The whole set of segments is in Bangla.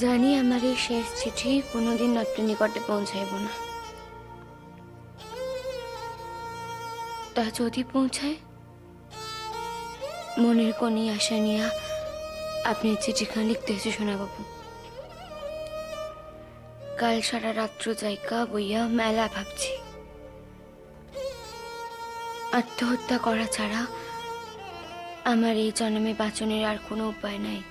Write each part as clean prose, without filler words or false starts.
জানি আমার এই শেষ চিঠি কোনোদিন আপনার নিকটে পৌঁছাইব না। তা যদি পৌঁছায়, মনের কোনি আশা নিয়া আপনি চিঠিখান লিখতেছি শোনাবাবু। কাল সারা রাত্র জায়গা বইয়া মেলা ভাবছি। আত্মহত্যা করা ছাড়া আমার এই জন্মে বাঁচনের আর কোনো উপায় নাই।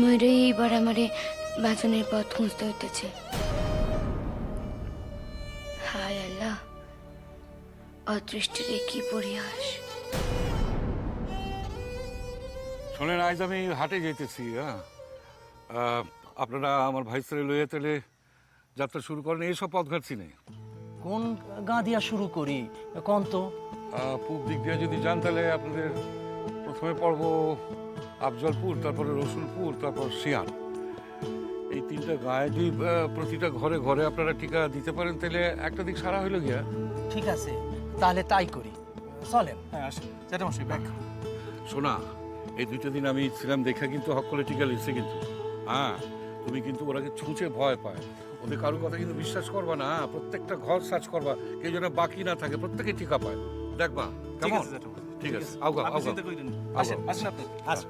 মরে এইবার আমারে বাঁচনের পথ খুঁজতে হইতেছে। হায় আল্লাহ, অদৃষ্টির কি পরিহাস। শোনেন, আজ আমি হাটে যেতেছি। হ্যাঁ, আপনারা আমার ভাই ছেলে লইয়া তেলে যাত্রা শুরু করেন। এইসব পথঘাট চিনে কোন গা দিয়া শুরু করি কোন তো? পূব দিক দিয়ে যদি যান তাহলে আপনাদের প্রথমে পড়ব আফজলপুর, তারপরে রসুলপুর, তারপর শিয়ান। এই তিনটা গায়ে যদি প্রতিটা ঘরে ঘরে আপনারা টিকা দিতে পারেন তাহলে একটা দিক সারা হইল গিয়া। ঠিক আছে, তাহলে তাই করি, চলেন। হ্যাঁ আসেন জ্যাঠামশাই, ব্যাগ। শোনা, এই দুইটা দিন আমি ছিলাম দেখা কিন্তু হক করে টিকা লিখছে কিন্তু। হ্যাঁ, তুমি কিন্তু ওরাকে ছুঁচে ভয় পায়, ওদের কারোর কথা কিন্তু বিশ্বাস করবা না। প্রত্যেকটা ঘর সার্চ করবা, কেউ যেন বাকি না থাকে, প্রত্যেকে টিকা পায়। দেখবা ঠিক কেমন? আছে জ্যাঠামশাই, ঠিক আছে, আউগা আপনি আউগা। চিন্তা করেন না। আসেন আসেন আপনি, আসেন।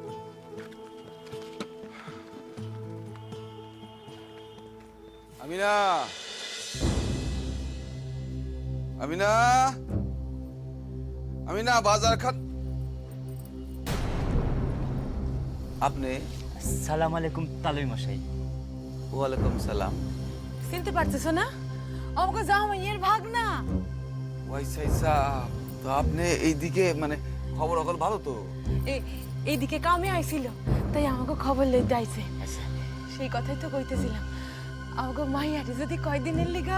আমিনা, আমিনা, আমিনা, বাজার খান। আপনি? সালাম আলাইকুম তালুই মশাই। ওয়ালাইকুম সালাম। চিনতে পারতেছ না? আমাকে জামাইয়ের ভাগ না। ওয়াইসাইসা, তো আপনি এইদিকে মানে খবর অকল ভালো তো? এইদিকে কামে আইছিল, তাই আমাকে খবর লইতে আইছে। সেই কথাই তো কইতেছিলাম, আমাকে মাইয়াটি যদি কয়দিনের লিগা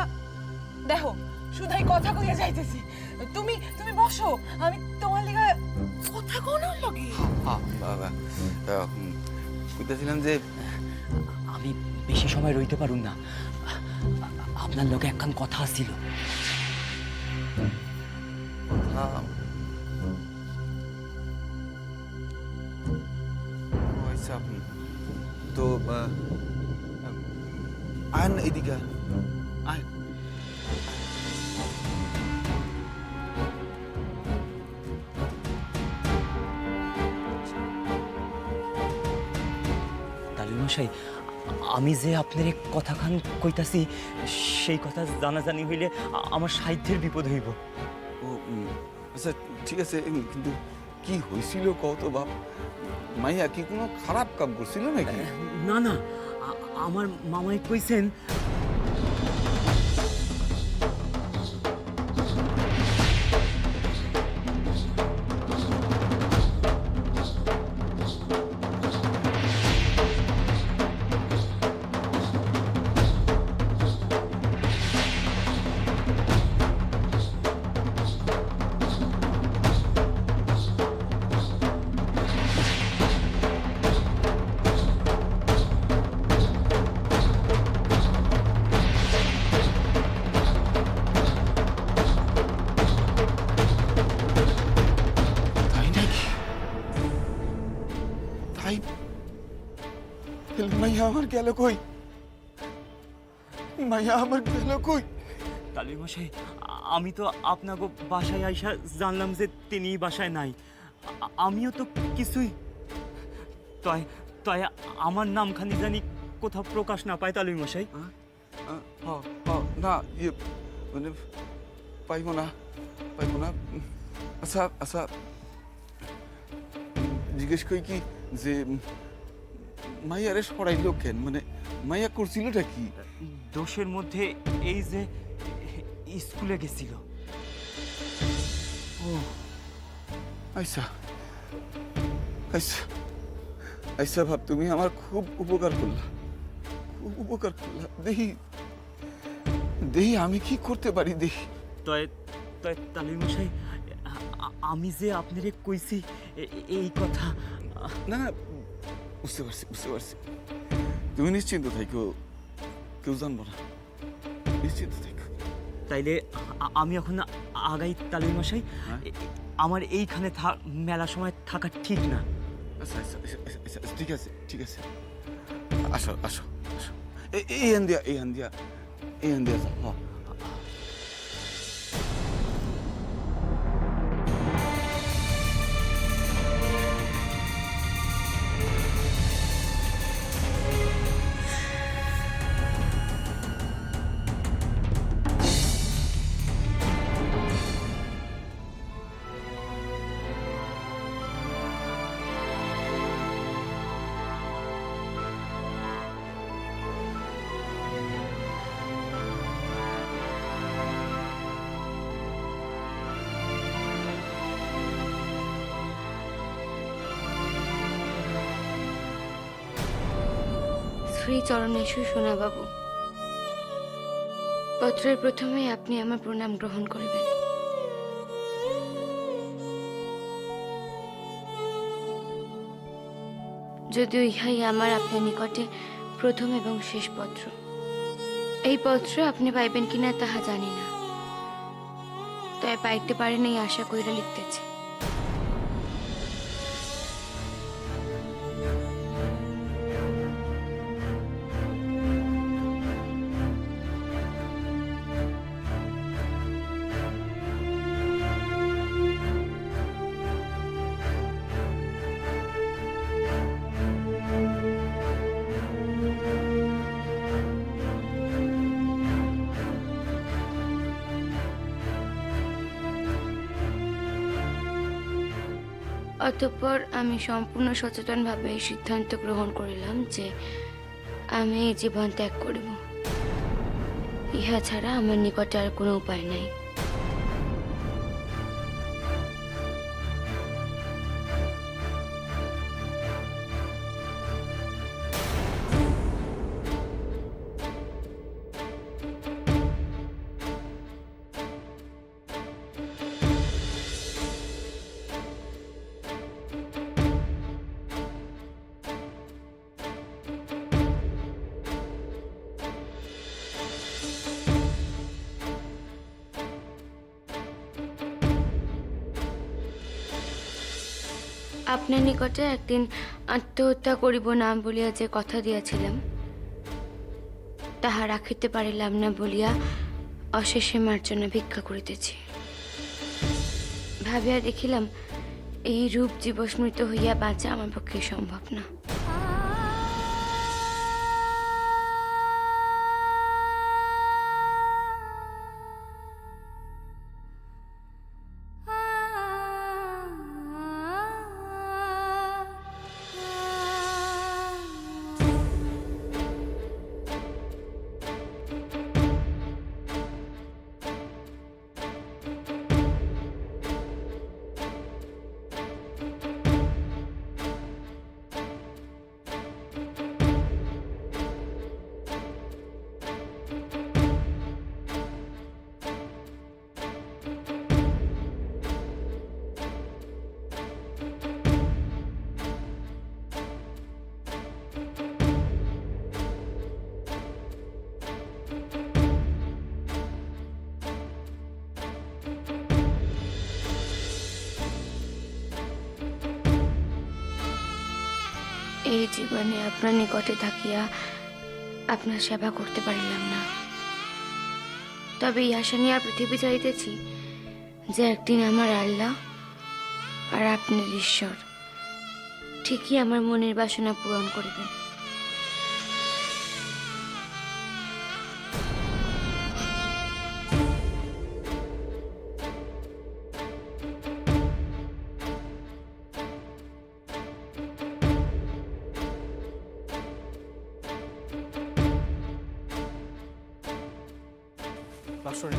দেখো শুধাই কথা কইয়া যাইতেছি। তুমি তুমি বসো, আমি তোমার লিগা কথা কোনোর লগে। হ্যাঁ বাবা, কইতেছিলাম যে আমি বেশি সময় রইতে পারুম না, আপনার লোকে একখান কথা ছিল। ওয়াইসা তো আন এইদিকে আন। তালুই মশাই, আমি যে আপনার এক কথাখান কইতাছি, সেই কথা জানাজানি হইলে আমার সাহিত্যের বিপদ হইব। ও আচ্ছা ঠিক আছে, কিন্তু কি হয়েছিল কত বাপ? মাইয়া কি কোনো খারাপ কাম করছিল নাকি? না না, আমার মামাই কইছেন তাই নাকি? তাই মাইয়া আমার গেল কই? মাইয়া আমার গেল কই? তালুই মশাই, আমি তো আপনাকে বাসায় আইসা জানলাম যে তিনি বাসায় নাই। আমিও তো কিছুই তাই তাই আমার নামখানি জানি কোথাও প্রকাশ না পায় তালুই মশাই। না ইয়ে মানে পাইব না, পাইব না। আচ্ছা আচ্ছা, জিজ্ঞেস করি কি যে মাইয়ারে সরাইল কেন? মানে মাইয়া করছিলটা কি? দোষের মধ্যে এই যে স্কুলে গেছিল। ও আচ্ছা আচ্ছা আচ্ছা, ভাব তুমি আমার খুব উপকার করলা, খুব উপকার করলা। দেখি দেখি আমি কি করতে পারি, দেখি। তাই তাই তালুই মশাই, আমি যে আপনারে কইছি এই কথা। না না, বুঝতে পারছি বুঝতে পারছি। তুমি নিশ্চিন্ত থাকো, কেউ জানবো না, নিশ্চিন্ত থাকো। তাইলে আমি এখন আগাই তালুই মশাই। আমার এইখানে মেলা সময় থাকা ঠিক না। আচ্ছা আচ্ছা আচ্ছা, আচ্ছা, আচ্ছা, ঠিক আছে ঠিক আছে, আসো আসো আসো, এই হান দিয়া এই হান দিয়া এই হান দিয়া যাও, হ্যাঁ। শ্রী চরণেশু সোনা বাবু, পত্রের প্রথমেই আপনি আমার প্রণাম গ্রহণ করিবেন। যদিও ইহাই আমার আপনার নিকটে প্রথম এবং শেষ পত্র। এই পত্র আপনি পাইবেন কিনা তাহা জানি না, তাই পাইতে পারেন এই আশা কইরা লিখতেছি। অতঃপর আমি সম্পূর্ণ সচেতনভাবে এই সিদ্ধান্ত গ্রহণ করিলাম যে আমি এই জীবন ত্যাগ করিব। ইহা ছাড়া আমার নিকটে আর কোনো উপায় নাই। আপনার নিকটে একদিন আত্মহত্যা করিব না বলিয়া যে কথা দিয়াছিলাম, তাহা রাখিতে পারিলাম না বলিয়া অশেষে মার্জনা ভিক্ষা করিতেছি। ভাবিয়া দেখিলাম এই রূপ জীবস্মৃত হইয়া বাঁচা আমার পক্ষে সম্ভব না। এই জীবনে আপনার নিকটে থাকিয়া আপনার সেবা করতে পারিলাম না, তবে এই আশা নিয়ে পৃথিবী চাইতেছি যে একদিন আমার আল্লাহ আর আপনার ঈশ্বর ঠিকই আমার মনের বাসনা পূরণ করিবেন।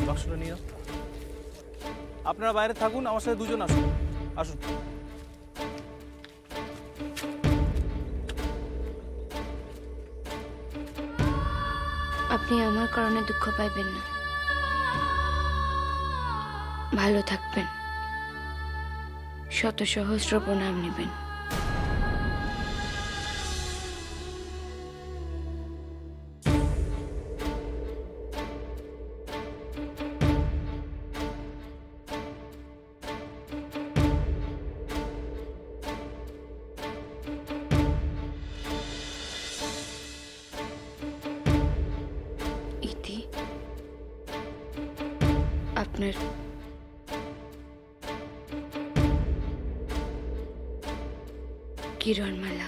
বাক্সটা নিয়ে আপনারা বাইরে থাকুন, আমার সাথে দুজন আসুন আসুন। আপনি আমার কারণে দুঃখ পাইবেন না, ভালো থাকবেন, শত সহস্র প্রণাম নেবেন। আপনার কিরণমালা।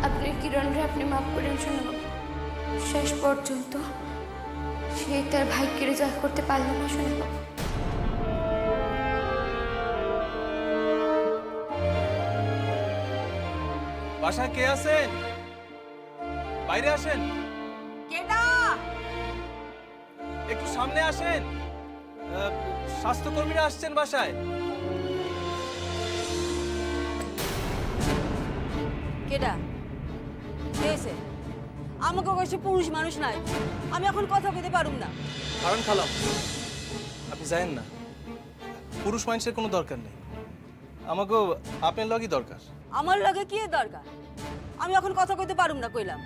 আপনার কিরণরে আপনি মাফ করেন শোনাবাবু। শেষ পর্যন্ত সে তার ভাইকে রেজাল্ট করতে পারল না শোনাবাবু। বাসায় কে আছেন? বাইরে আসেন। কেডা? একটু সামনে আসেন। স্বাস্থ্যকর্মীরা আসছেন বাসায়। কেডা হয়েছে? আমাকে কাছে পুরুষ মানুষ নাই, আমি এখন কথা কইতে পারুম না। কারণ খালাম, আপনি জানেন না, পুরুষ মানুষের কোনো দরকার নেই। আমাকেও আপনার লগই দরকার। আমার লগে কি এর দরকার? আমি এখন কথা কইতে পারুম না কইলাম।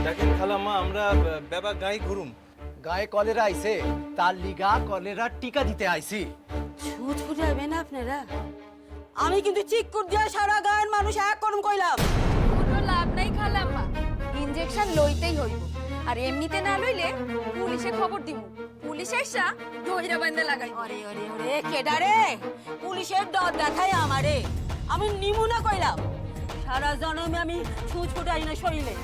দেখেন খালাম্মা, আমরা বেবা গাই ঘুরুম। গায়ে কলেরা আইছে, তার লিগা কলেরার টিকা দিতে আইছি। ছুট ফুটাবেন আপনারা? আমি কিন্তু চিক্কুর দিয়ে সারা গায়ের মানুষ এক করুম কইলাম। কোনো লাভ নাই খালাম্মা, ইনজেকশন লইতেই হইব। আর এমনিতে না লইলে পুলিশে খবর দিব। পুলিশ এসা দইরা বান্ধা লাগাই। ওরে ওরে ওরে, কেডা রে? পুলিশের ডর দেখায় আমারে। আমি নিমু না কইলাম। সারা জনমে আমি ছুট ফুটাই না শরীরে।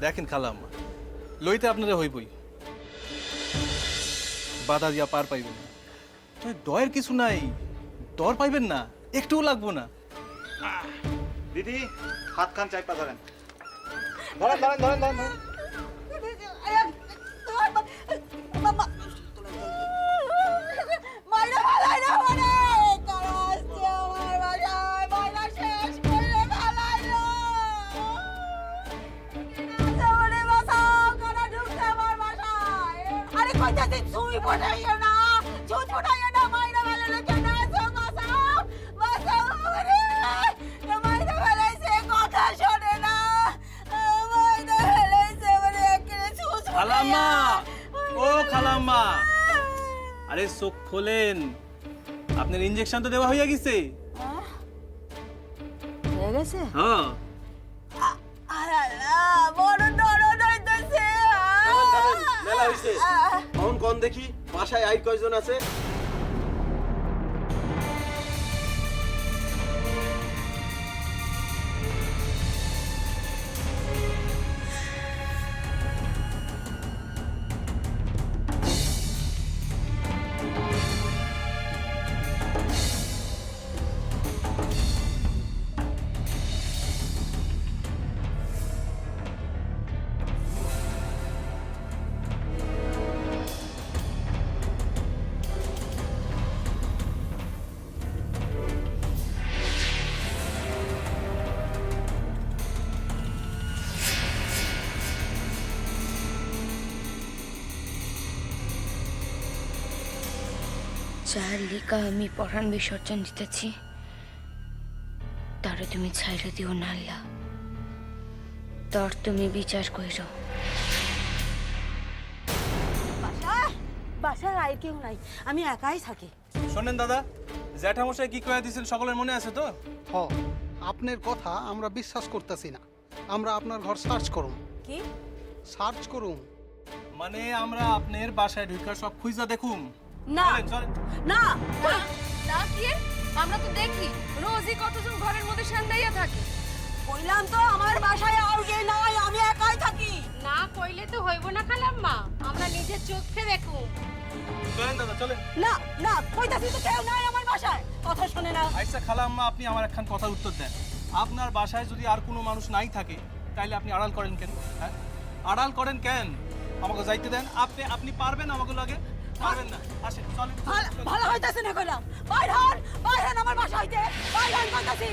দেখেন খালাম্মা, লইতে আপনারা হইবই, বাধা দিয়া পার পাইবেন না। তো দয়ের কিছু নাই, দর পাইবেন না, একটুও লাগবো না। দিদি হাত খান চাই পা ধরেন, ধরেন ধরেন ধরেন ধরেন ধরেন। মাইরা ভালাই না মানে কারা আসছে আমার বাসায়, মাইরা শেষ করে ভালাইলো। আমারে বাঁচাও, কারা ঢুকছে আমার বাসায়। আরে কইতাছি ছুঁই ফোটাইও না, ছুঁচ ফোটাইও না, মাইরা ভালাইলো কেন আছো? বাঁচাও, বাঁচাও আমারে। মাইরা ভালাইছে, কথা শোনে না, মাইরা ভালাইছে আমারে, একেবারে ছুঁচ খালাম্মা, ফোটাইয়া। ও খালাম্মা, আরে চোখ খোলেন, আপনার ইনজেকশন তো দেওয়া হইয়া গেছে। হয়ে গেছে? হ্যাঁ, আল্লাহ, বড় দরদ হইতাছে। মেলা হইছে, এখন কোন দেখি বাসায় আই কয়জন আছে? যার লিকা আমি পরাণ বিসর্জন দিতেছি তারে তুমি ছাইড়ে দিও না আল্লাহ, তোর তুমি বিচার কইরো। বাসায় আর কেউ নাই, আমি একাই থাকি। শোনেন দাদা, জ্যাঠামশাই কি কয়া দিয়েছেন সকলের মনে আছে তো? হ, আপনার কথা আমরা বিশ্বাস করতেছি না। আমরা আপনার ঘর সার্চ করুম। কি? সার্চ করুম মানে আমরা আপনার বাসায় ঢুকার সব খুঁজা দেখুম। না চলেন, চলেন। না, না কি আমরা তো দেখি রোজই কতজন ঘরের মধ্যে সান্দাইয়া থাকে। কইলাম তো আমার বাসায় আর কেউ নাই, আমি একাই থাকি। না কইলে তো হইব না খালাম্মা, আমরা নিজের চোখে দেখো। চলেন দাদা, চলেন। না না, কইতাছি তো কেউ নাই আমার বাসায়, কথা শুনে না। আচ্ছা খালাম্মা, আপনি আমার একখান কথার উত্তর দেন। আপনার বাসায় যদি আর কোনো মানুষ নাই থাকে, তাইলে আপনি আড়াল করেন কেন? হ্যাঁ, আড়াল করেন কেন? আমাকে যাইতে দেন। আপনি পারবেন আমাকে লাগে? পারবেন না? আসেন, চলেন। ভালো হইতাছে না কইলাম। বাইর হন আমার বাসা হইতে, বাইর হন কইতাছি।